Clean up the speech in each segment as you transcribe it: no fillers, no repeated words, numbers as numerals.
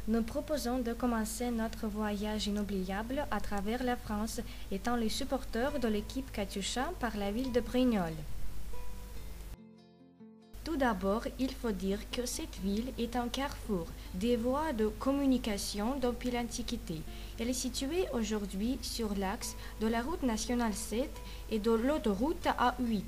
Nous proposons de commencer notre voyage inoubliable à travers la France, étant les supporters de l'équipe Katyusha par la ville de Brignoles. Tout d'abord, il faut dire que cette ville est un carrefour des voies de communication depuis l'Antiquité. Elle est située aujourd'hui sur l'axe de la route nationale 7 et de l'autoroute A8.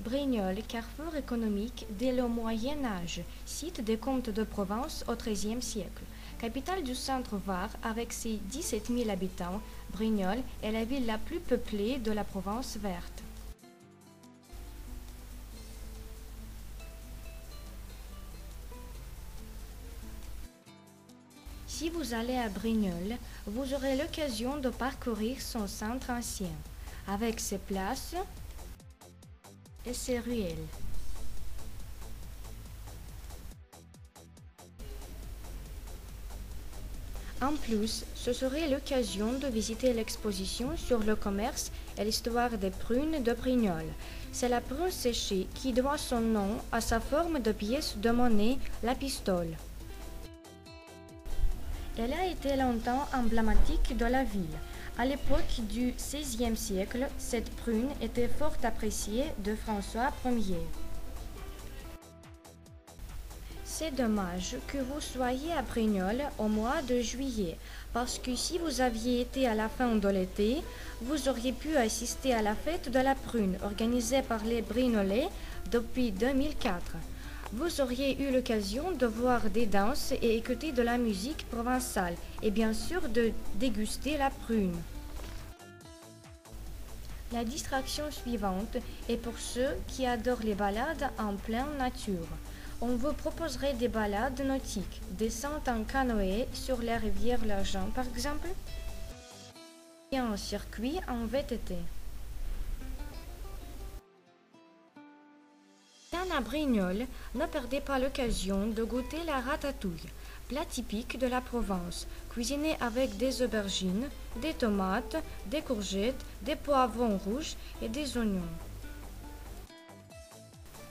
Brignoles, carrefour économique dès le Moyen Âge, site des comtes de Provence au XIIIe siècle. Capitale du centre-Var avec ses 17 000 habitants, Brignoles est la ville la plus peuplée de la Provence verte. Si vous allez à Brignoles, vous aurez l'occasion de parcourir son centre ancien, avec ses places et ses ruelles. En plus, ce serait l'occasion de visiter l'exposition sur le commerce et l'histoire des prunes de Brignoles. C'est la prune séchée qui doit son nom à sa forme de pièce de monnaie, la pistole. Elle a été longtemps emblématique de la ville. À l'époque du XVIe siècle, cette prune était fort appréciée de François Ier. C'est dommage que vous soyez à Brignoles au mois de juillet, parce que si vous aviez été à la fin de l'été, vous auriez pu assister à la fête de la prune organisée par les Brignolais depuis 2004. Vous auriez eu l'occasion de voir des danses et écouter de la musique provençale et bien sûr de déguster la prune. La distraction suivante est pour ceux qui adorent les balades en pleine nature. On vous proposerait des balades nautiques, descente en canoë sur la rivière L'Argent par exemple, et un circuit en VTT. À Brignoles, ne perdez pas l'occasion de goûter la ratatouille, plat typique de la Provence, cuisiné avec des aubergines, des tomates, des courgettes, des poivrons rouges et des oignons.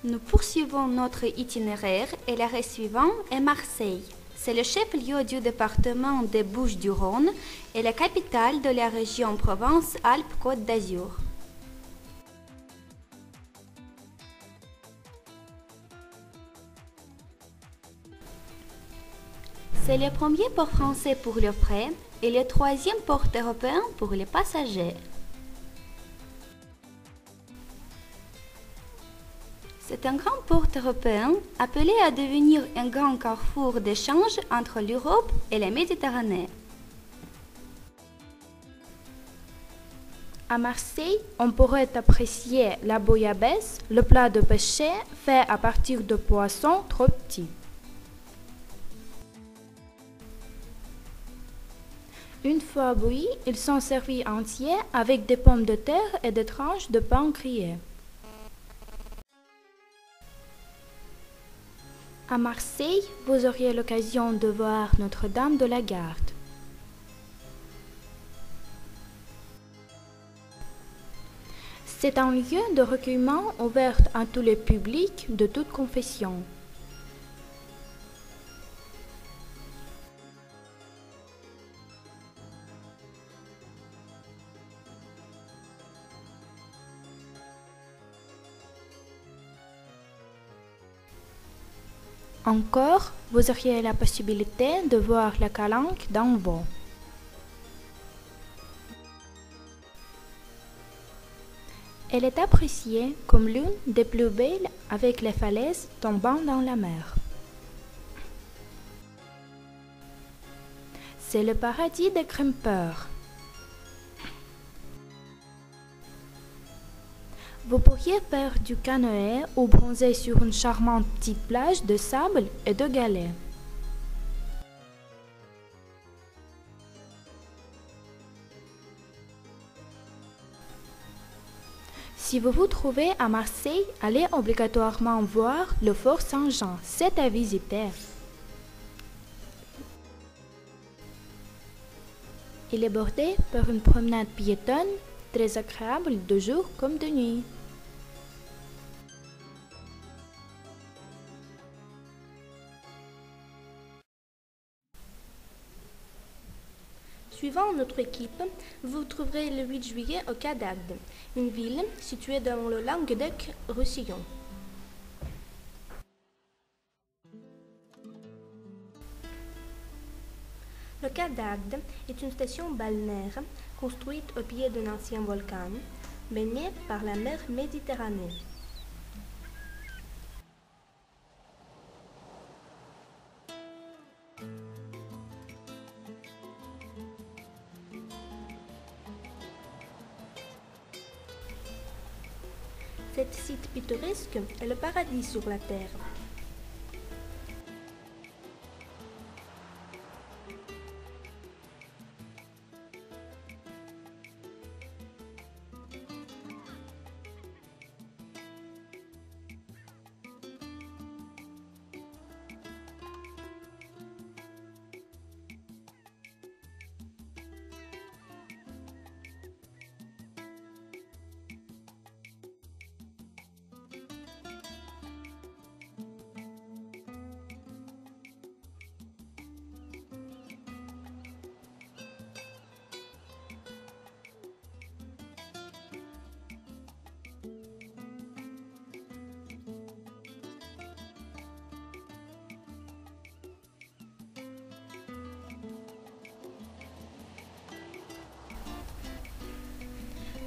Nous poursuivons notre itinéraire et l'arrêt suivant est Marseille. C'est le chef-lieu du département des Bouches-du-Rhône et la capitale de la région Provence-Alpes-Côte d'Azur. C'est le premier port français pour le fret et le troisième port européen pour les passagers. C'est un grand port européen appelé à devenir un grand carrefour d'échange entre l'Europe et la Méditerranée. À Marseille, on pourrait apprécier la bouillabaisse, le plat de pêcher fait à partir de poissons trop petits. Une fois bouillis, ils sont servis entiers avec des pommes de terre et des tranches de pain grillé. À Marseille, vous auriez l'occasion de voir Notre-Dame de la Garde. C'est un lieu de recueillement ouvert à tous les publics de toute confession. Encore, vous auriez la possibilité de voir la calanque d'en haut. Elle est appréciée comme l'une des plus belles avec les falaises tombant dans la mer. C'est le paradis des grimpeurs. Vous pourriez faire du canoë ou bronzer sur une charmante petite plage de sable et de galets. Si vous vous trouvez à Marseille, allez obligatoirement voir le Fort Saint-Jean, c'est à visiter. Il est bordé par une promenade piétonne très agréable de jour comme de nuit. Suivant notre équipe, vous trouverez le 8 juillet au Cap d'Agde, une ville située dans le Languedoc-Roussillon. Le Cap d'Agde est une station balnéaire construite au pied d'un ancien volcan, baigné par la mer Méditerranée. Cet site pittoresque est le paradis sur la Terre.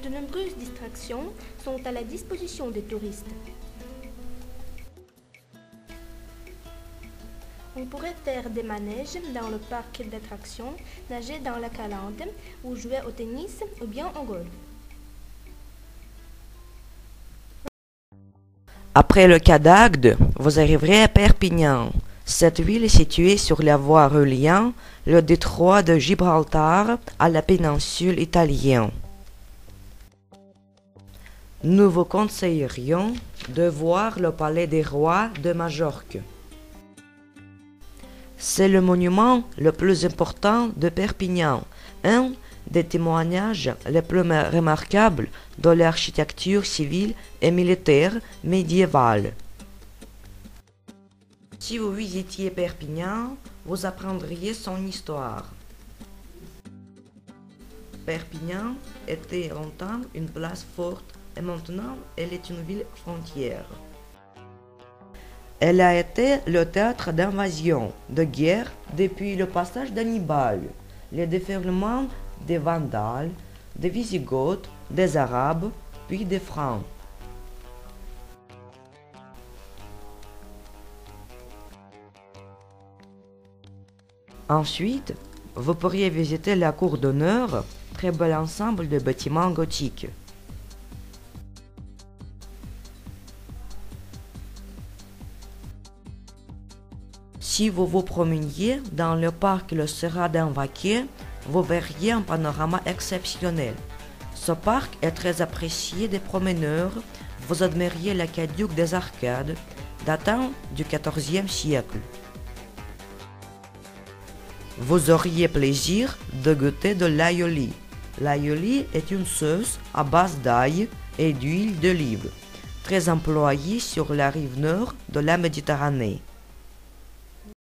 De nombreuses distractions sont à la disposition des touristes. On pourrait faire des manèges dans le parc d'attractions, nager dans la Calandre ou jouer au tennis ou bien au golf. Après le Cap d'Agde, vous arriverez à Perpignan. Cette ville est située sur la voie reliant le détroit de Gibraltar à la péninsule italienne. Nous vous conseillerions de voir le Palais des Rois de Majorque. C'est le monument le plus important de Perpignan, un des témoignages les plus remarquables de l'architecture civile et militaire médiévale. Si vous visitiez Perpignan, vous apprendriez son histoire. Perpignan était longtemps une place forte et maintenant elle est une ville frontière. Elle a été le théâtre d'invasions, de guerres depuis le passage d'Hannibal, les déferlements des Vandales, des Wisigoths, des Arabes, puis des Francs. Ensuite, vous pourriez visiter la cour d'honneur, très bel ensemble de bâtiments gothiques. Si vous vous promeniez dans le parc Le Serrat d'en Vaquet, vous verriez un panorama exceptionnel. Ce parc est très apprécié des promeneurs. Vous admiriez l'aqueduc des Arcades, datant du XIVe siècle. Vous auriez plaisir de goûter de l'aioli. L'aioli est une sauce à base d'ail et d'huile d'olive, très employée sur la rive nord de la Méditerranée.